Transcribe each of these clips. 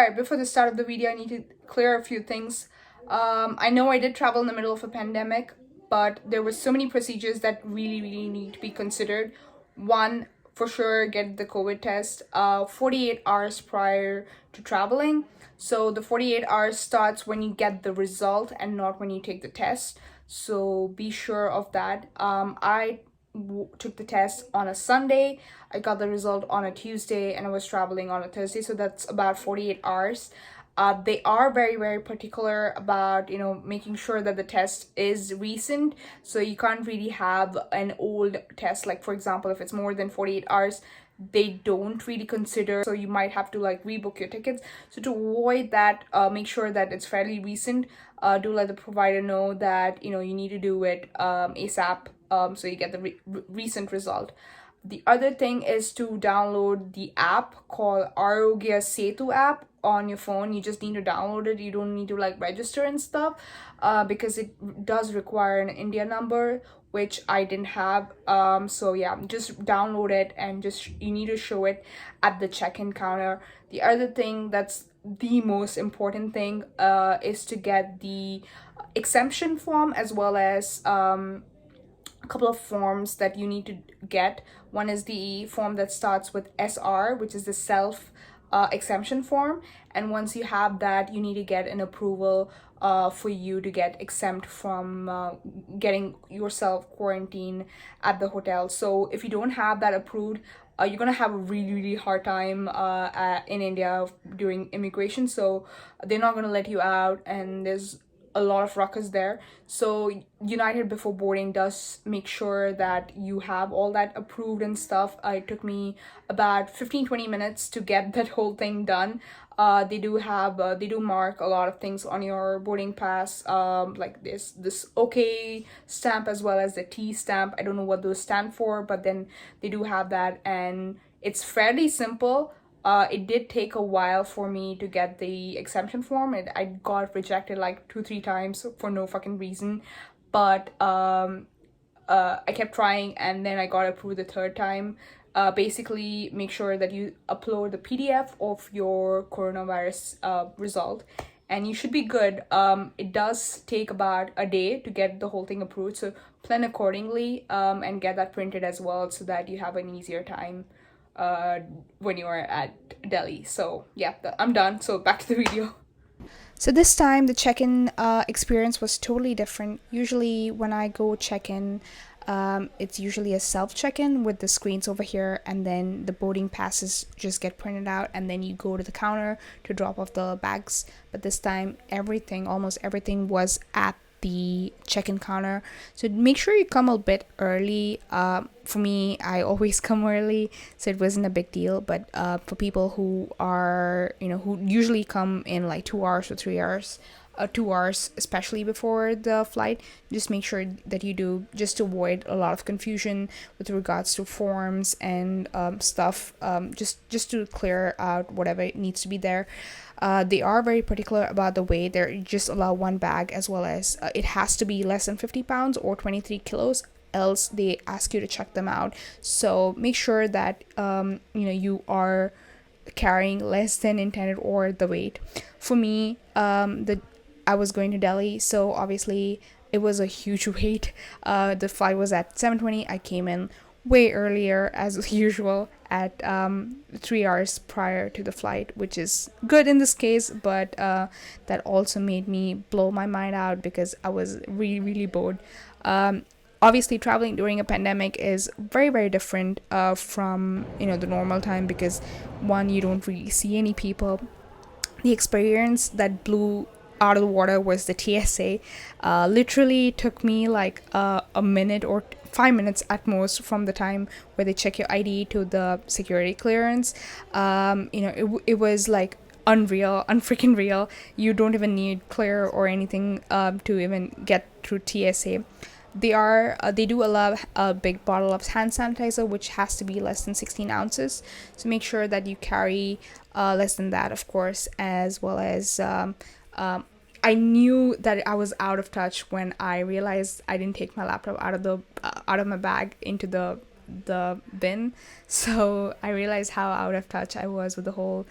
Alright, before the start of the video, I need to clear a few things. I know I did travel in the middle of a pandemic, but there were so many procedures that really need to be considered. One, for sure, get the COVID test 48 hours prior to traveling. So the 48 hours starts when you get the result and not when you take the test. So be sure of that. I took the test on a Sunday. I got the result on a Tuesday, and I was traveling on a Thursday, so that's about 48 hours. They are very particular about making sure that the test is recent, so you can't really have an old test. Like, for example, if it's more than 48 hours, they don't really consider, so you might have to like rebook your tickets. So to avoid that, make sure that it's fairly recent. Do let the provider know that you need to do it ASAP, so you get the recent result. The other thing is to download the app called Arogya Sethu App on your phone. You just need to download it. You don't need to like register and stuff, because it does require an India number, which I didn't have. So yeah, just download it, and you need to show it at the check-in counter. The other thing that's the most important thing is to get the exemption form, as well as a couple of forms that you need to get. One is the form that starts with SR, which is the self exemption form, and once you have that, you need to get an approval for you to get exempt from getting yourself quarantined at the hotel. So if you don't have that approved, you're gonna have a really hard time in India during immigration. So they're not gonna let you out, and there's a lot of ruckus there. So United before boarding does make sure that you have all that approved and stuff. It took me about 15-20 minutes to get that whole thing done. They do mark a lot of things on your boarding pass, like this OK stamp, as well as the T stamp. I don't know what those stand for, but then they do have that, and it's fairly simple. It did take a while for me to get the exemption form. I got rejected like 2-3 times for no fucking reason, but I kept trying, and then I got approved the third time. Basically, make sure that you upload the PDF of your coronavirus result, and you should be good. It does take about a day to get the whole thing approved, so plan accordingly, and get that printed as well, so that you have an easier time when you are at Delhi. So yeah, I'm done, so back to the video. So this time the check-in experience was totally different. Usually when I go check-in, it's usually a self check-in with the screens over here, and then the boarding passes just get printed out, and then you go to the counter to drop off the bags. But this time almost everything was at the check-in counter. So make sure you come a bit early. For me, I always come early, so it wasn't a big deal. But for people who are who usually come in like 2 hours or 3 hours, 2 hours especially before the flight, just make sure that you do, just to avoid a lot of confusion with regards to forms and stuff, just to clear out whatever needs to be there. They are very particular about the weight. They just allow one bag, as well as it has to be less than 50 pounds or 23 kilos, else they ask you to check them out. So make sure that you are carrying less than intended or the weight. For me, I was going to Delhi, so obviously it was a huge wait. The flight was at 7:20. I came in way earlier as usual at 3 hours prior to the flight, which is good in this case, but that also made me blow my mind out because I was really bored. Obviously traveling during a pandemic is very different from the normal time, because one, you don't really see any people. The experience that blew out of the water was the TSA. Literally took me like a minute or 5 minutes at most from the time where they check your ID to the security clearance. It was like unreal, unfreaking real. You don't even need clear or anything to even get through TSA. They do allow a big bottle of hand sanitizer, which has to be less than 16 ounces. So make sure that you carry less than that, of course, as well as I knew that I was out of touch when I realized I didn't take my laptop out of my bag into the bin. So I realized how out of touch I was with the whole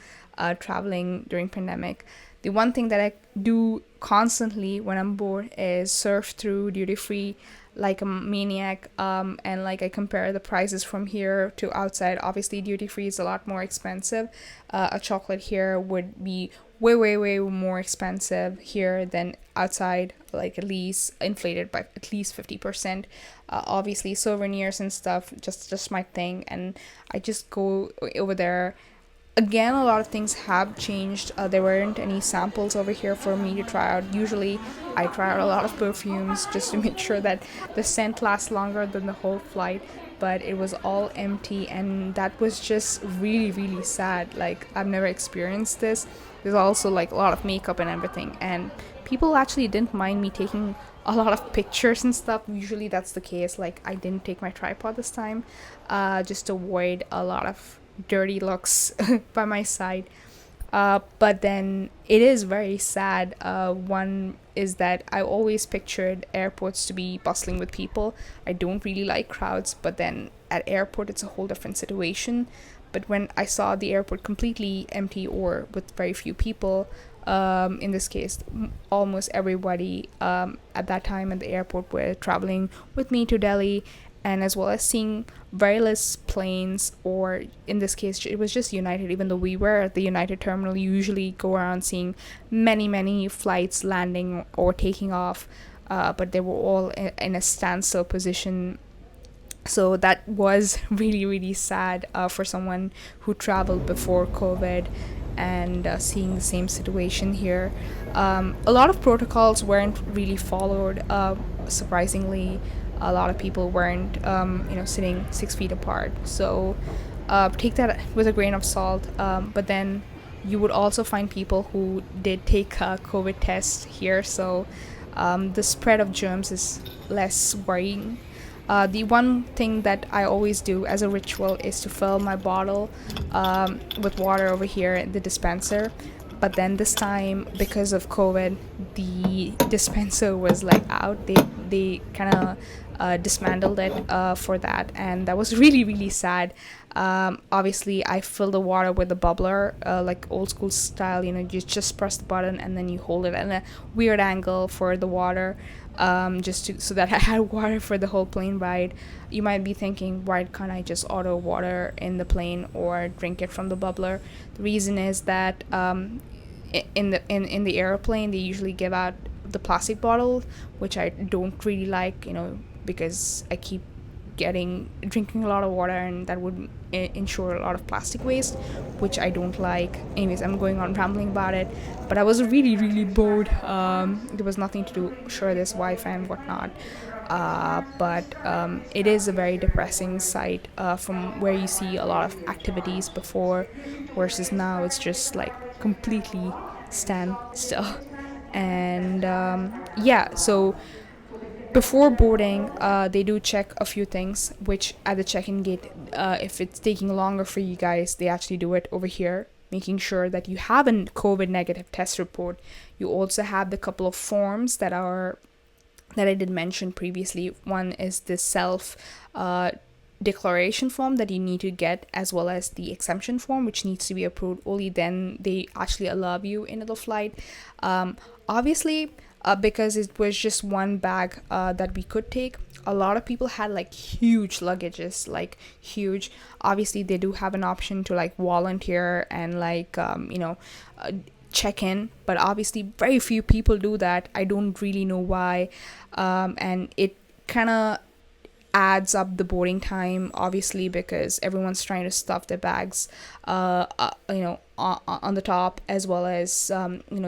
traveling during pandemic. The one thing that I do constantly when I'm bored is surf through duty free like a maniac, and like I compare the prices from here to outside. Obviously duty free is a lot more expensive. A chocolate here would be way way way more expensive here than outside, like at least inflated by at least 50%. Obviously souvenirs and stuff, just my thing, and I just go over there. Again, a lot of things have changed. There weren't any samples over here for me to try out. Usually I try out a lot of perfumes just to make sure that the scent lasts longer than the whole flight, but it was all empty, and that was just really really sad. Like, I've never experienced this. There's also like a lot of makeup and everything, and people actually didn't mind me taking a lot of pictures and stuff. Usually that's the case. Like, I didn't take my tripod this time, just to avoid a lot of dirty looks by my side. But then it is very sad. One is that I always pictured airports to be bustling with people. I don't really like crowds, but then at airport it's a whole different situation. But when I saw the airport completely empty or with very few people, in this case almost everybody at that time at the airport were traveling with me to Delhi, and as well as seeing very less planes, or in this case it was just United. Even though we were at the United terminal, you usually go around seeing many flights landing or taking off, but they were all in a standstill position. So that was really really sad for someone who traveled before COVID, and seeing the same situation here. A lot of protocols weren't really followed, surprisingly. A lot of people weren't sitting 6 feet apart, so take that with a grain of salt. But then you would also find people who did take a COVID test here, so the spread of germs is less worrying. The one thing that I always do as a ritual is to fill my bottle with water over here in the dispenser. But then this time, because of COVID, the dispenser was like out. They kind of dismantled it for that, and that was really really sad. Obviously I filled the water with a bubbler, like old school style. You just press the button and then you hold it at a weird angle for the water, so that I had water for the whole plane ride. You might be thinking, why can't I just order water in the plane or drink it from the bubbler? The reason is that in the airplane they usually give out the plastic bottle, which I don't really like, because I keep drinking a lot of water, and that would ensure a lot of plastic waste, which I don't like. Anyways, I'm going on rambling about it, but I was really really bored. There was nothing to do. Sure, there's Wi-Fi and whatnot, but it is a very depressing sight from where you see a lot of activities before versus now. It's just like completely stand still. And so before boarding, they do check a few things, which at the check-in gate, if it's taking longer for you guys, they actually do it over here, making sure that you have a COVID negative test report. You also have the couple of forms that I did mention previously. One is the self declaration form that you need to get, as well as the exemption form, which needs to be approved. Only then they actually allow you into the flight. Obviously, because it was just one bag that we could take, a lot of people had like huge luggages, like huge. Obviously they do have an option to like volunteer and like check in, but obviously very few people do that. I don't really know why, and it kind of adds up the boarding time, obviously, because everyone's trying to stuff their bags on the top, as well as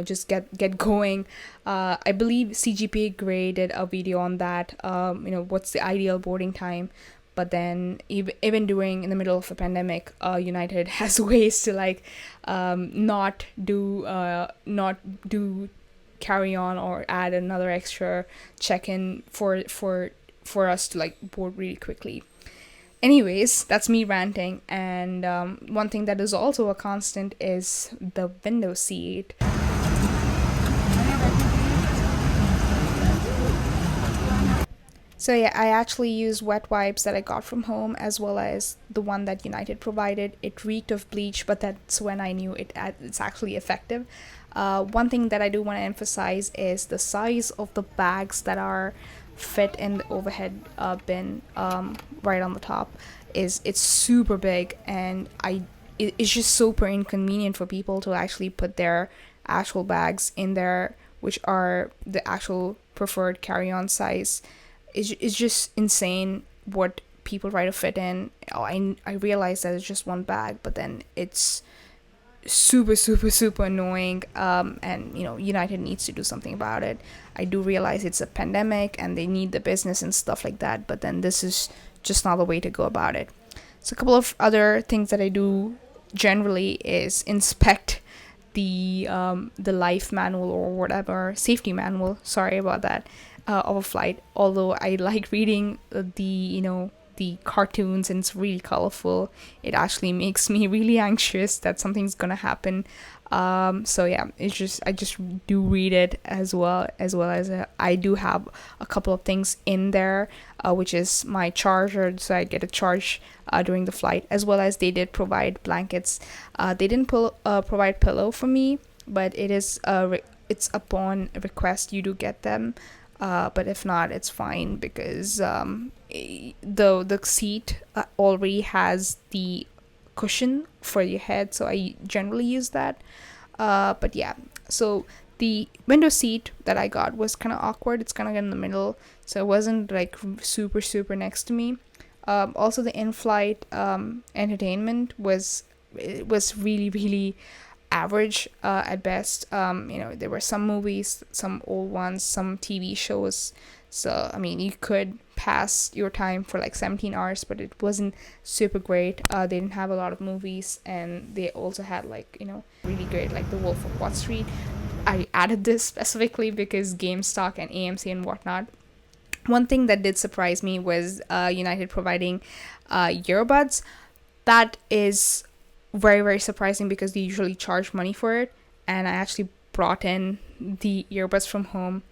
just get going. I believe CGPA Grey did a video on that, what's the ideal boarding time. But then even during in the middle of a pandemic, United has ways to like not do carry on or add another extra check-in for us to like board really quickly. Anyways, that's me ranting. And one thing that is also a constant is the window seat. So yeah, I actually used wet wipes that I got from home, as well as the one that United provided. It reeked of bleach, but that's when I knew it's actually effective. One thing that I do want to emphasize is the size of the bags that are fit in the overhead bin, right on the top. It's super big, and it's just super inconvenient for people to actually put their actual bags in there, which are the actual preferred carry-on size. It's just insane what people try to fit in. I realize that it's just one bag, but then it's super super super annoying. And United needs to do something about it. I do realize it's a pandemic and they need the business and stuff like that, but then this is just not the way to go about it. So a couple of other things that I do generally is inspect the life manual, or whatever, safety manual, sorry about that, of a flight. Although I like reading the cartoons and it's really colorful, it actually makes me really anxious that something's gonna happen. So yeah, I just do read it, as well as I do have a couple of things in there, which is my charger, so I get a charge during the flight, as well as they did provide blankets. They didn't provide pillow for me, but it's upon request you do get them. But if not, it's fine, because the seat already has the cushion for your head, so I generally use that. But yeah, so the window seat that I got was kind of awkward. It's kind of in the middle, so it wasn't like super super next to me. Also, the in-flight entertainment was really really average, at best. There were some movies, some old ones, some TV shows. So I mean, you could pass your time for like 17 hours, but it wasn't super great. They didn't have a lot of movies, and they also had like really great, like The Wolf of Wall Street. I added this specifically because GameStop and AMC and whatnot. One thing that did surprise me was United providing earbuds. That is very very surprising, because they usually charge money for it, and I actually brought in the earbuds from home.